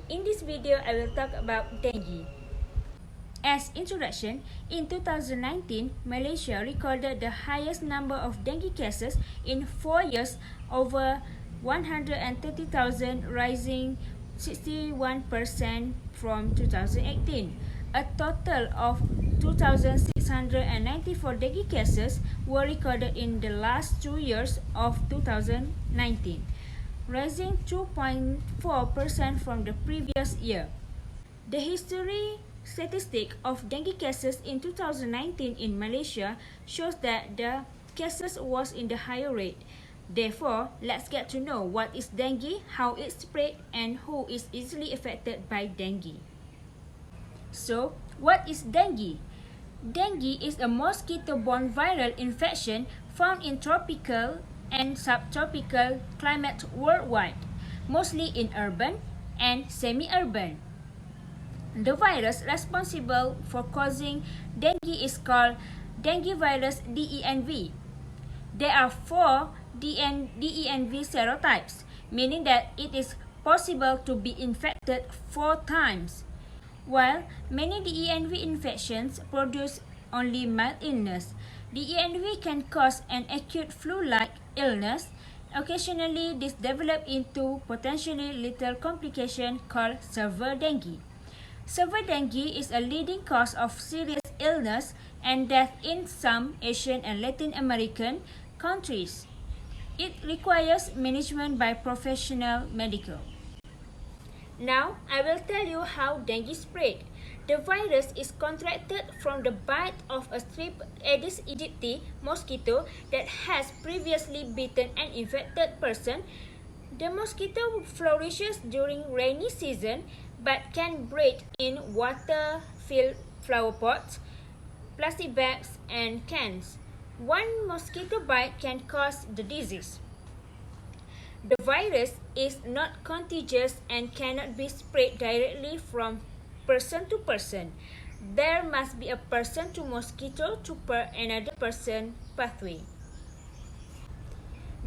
In this video, I will talk about dengue. As introduction, in 2019, Malaysia recorded the highest number of dengue cases in 4 years, over 130,000, rising 61% from 2018. A total of 2,694 dengue cases were recorded in the last 2 years of 2019, rising 2.4% from the previous year. The history statistic of dengue cases in 2019 in Malaysia shows that the cases was in the higher rate. Therefore, let's get to know what is dengue, how it spread, and who is easily affected by dengue. So, what is dengue? Dengue is a mosquito-borne viral infection found in tropical and subtropical climates worldwide, mostly in urban and semi-urban. The virus responsible for causing dengue is called dengue virus DENV. There are 4 DENV serotypes, meaning that it is possible to be infected 4 times. While many DENV infections produce only mild illness, DENV can cause an acute flu-like illness. Occasionally, this develops into potentially lethal complication called severe dengue. Severe dengue is a leading cause of serious illness and death in some Asian and Latin American countries. It requires management by professional medical. Now, I will tell you how dengue spread. The virus is contracted from the bite of a strep Aedes aegypti mosquito that has previously bitten an infected person. The mosquito flourishes during rainy season but can breed in water-filled flower pots, plastic bags, and cans. One mosquito bite can cause the disease. The virus is not contagious and cannot be spread directly from person to person. There must be a person to mosquito to another person pathway.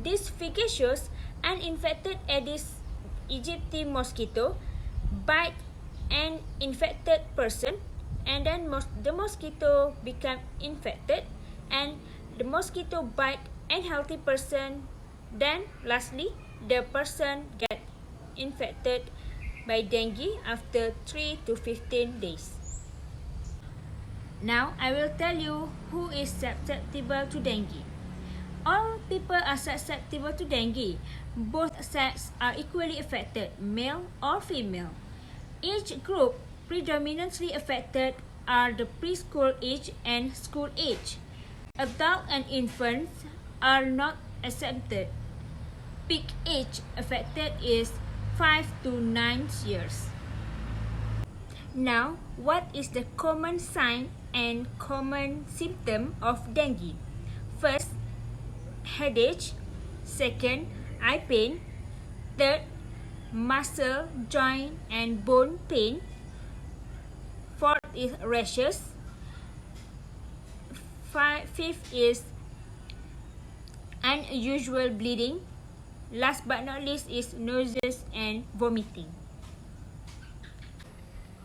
This figure shows an infected Aedes aegypti mosquito bite an infected person, and then the mosquito become infected, and the mosquito bite a healthy person. Then lastly, the person get infected by dengue after 3 to 15 days. Now I will tell you who is susceptible to dengue. All people are susceptible to dengue. Both sexes are equally affected, male or female. Each group predominantly affected are the preschool age and school age. Adult and infants are not exempted. Peak age affected is 5 to 9 years. Now, what is the common sign and common symptom of dengue? First, headache. Second, eye pain. Third, muscle, joint, and bone pain. Fourth is rashes. Fifth is unusual bleeding. Last but not least is nausea and vomiting.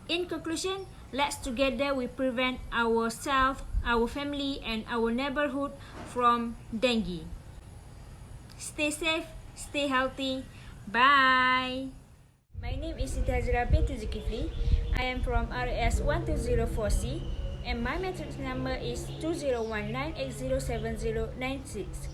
In conclusion, let's together we prevent ourselves, our family, and our neighborhood from dengue. Stay safe, stay healthy. Bye! My name is Siti Hazira bintu Zulkifli. I am from RAS 1204C and my matrix number is 2019807096.